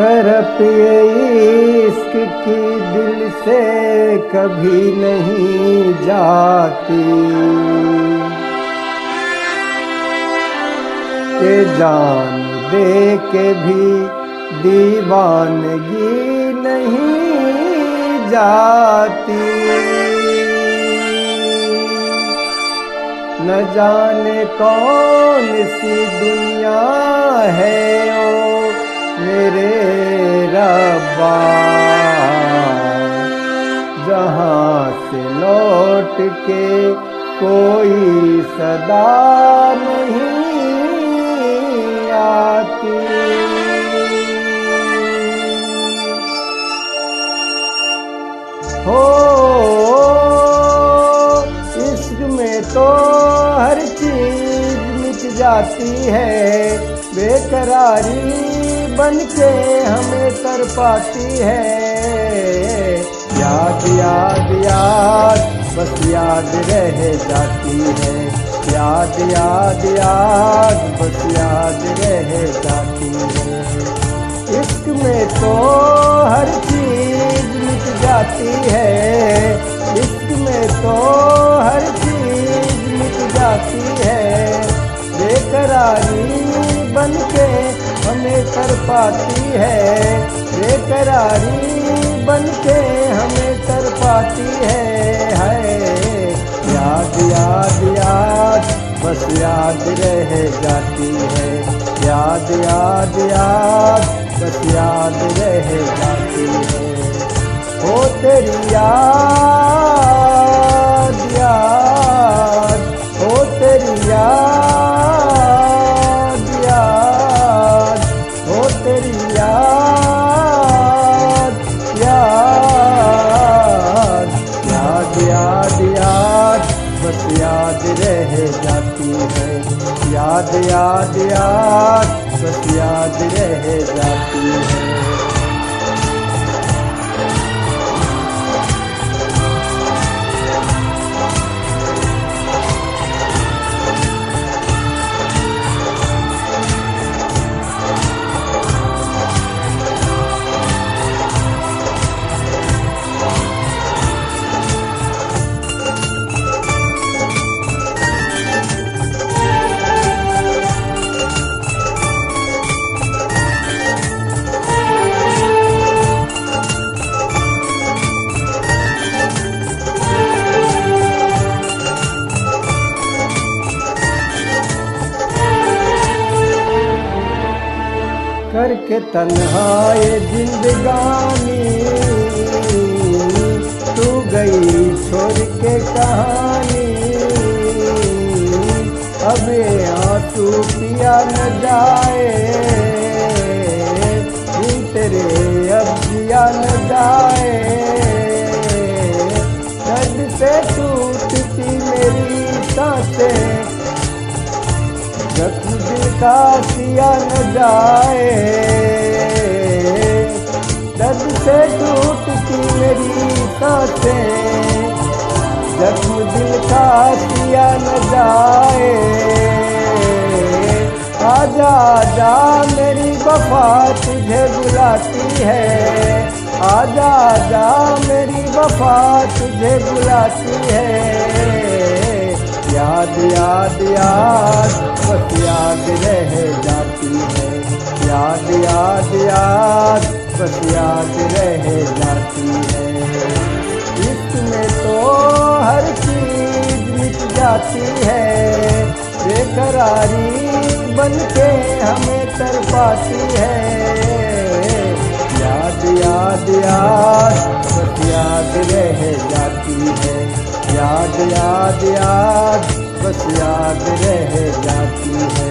तरफ ये इश्क की दिल से कभी नहीं जाती कि जान दे के भी दीवानगी नहीं जाती। न जाने कौन सी दुनिया है ओ मेरे रब्बा, जहाँ से लौट के कोई सदा नहीं आती। हो इश्क में तो हर चीज मिट जाती है, बेकरारी बन के हमें तरपाती है। याद याद याद बस याद रह जाती है, याद याद याद बस याद रह जाती है। इश्क में तो हर चीज मिट जाती है, इश्क में तो हर चीज मिट जाती है, बेकरारी बन के हमें तरपाती है, बेकरारी बन के हमें तरपाती है। याद याद याद बस याद रह जाती है, याद याद याद बस याद रह जाती है। हो तेरी याद याद, हो तेरी याद याद, हो तेरी याद याद, याद याद याद बस याद रह जाती है, याद याद याद बस याद रह जाती है। करके तन्हाए जिंदगानी तू गई छोड़ के कहानी, अब ये आंसू पिया न जाए, दिल तेरे अब जिया न जाए। दर्द से टूटती मेरी सांसें, जख्म दिल का सिया न जाए, दर्द से टूटती मेरी सांसें, जख्म दिल का सिया न जाए। आजा आजा मेरी वफा तुझे बुलाती है, आजा आजा मेरी वफा तुझे बुलाती है। याद याद याद बस याद रह जाती है, याद याद याद बस याद रह जाती है। इसमें तो हर चीज मिट जाती है, बेकरारी बन के हमें तरपाती है। याद याद याद बस याद रह जाती है, याद याद याद बस याद रह जाती है।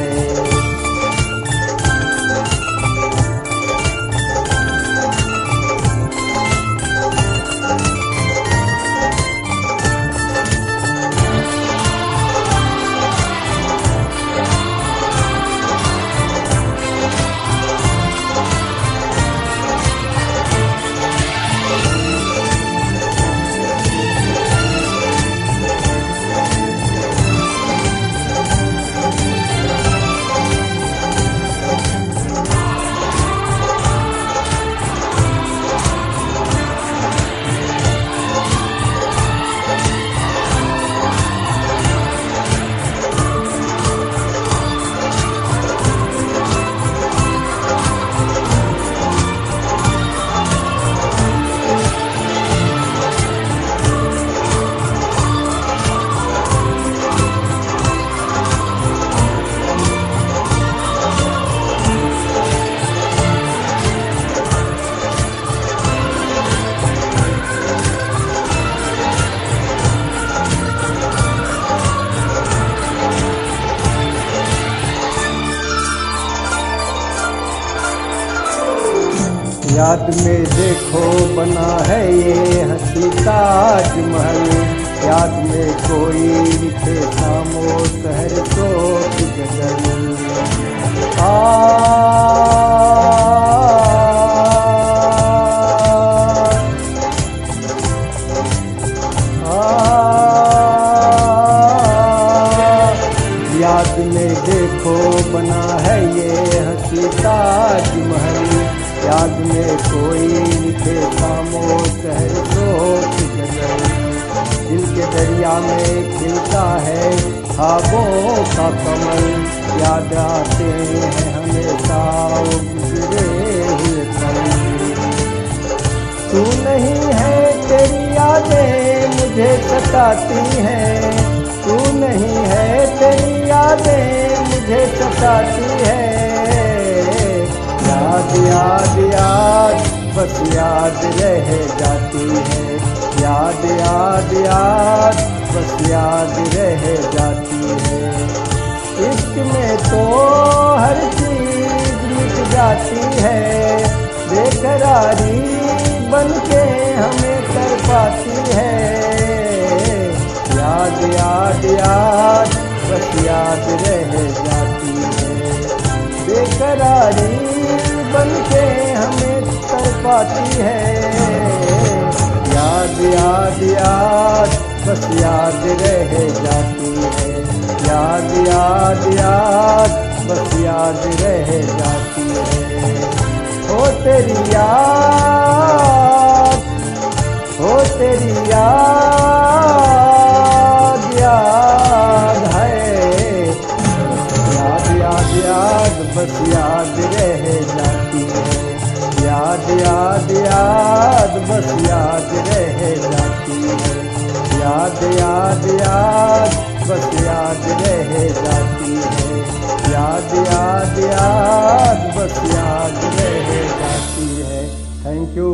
याद में देखो बना है ये हंसी ताजमहल, याद में कोई लिखे खामोश तो गजल। याद में देखो बना है ये हंसी ताजमहल, याद में कोई लिखे खामोश तो गजल। दिल के दरिया में खिलता है ख्वाबों का कमल, याद आते हैं हमेशा वो गुजरे हुए पल। तू नहीं है तेरी यादें मुझे सताती हैं, तू नहीं है तेरी यादें मुझे सताती है। याद याद याद बस याद रह जाती है, याद याद याद बस याद रह जाती है। इश्क में तो हर चीज मिट जाती है, बेकरारी बनके हमें कर पाती है। याद याद याद बस याद रह जाती है, बेकरारी बनके हमें कर पाती है। याद याद याद बस याद रह जाती है, याद याद याद बस याद रह जाती है। हो तेरी याद, हो तेरी याद याद है, याद याद याद बस याद रह जाती है, याद याद याद बस याद रह जाती है। याद याद याद बस याद रह जाती है, याद याद याद बस याद रह जाती है। Thank you.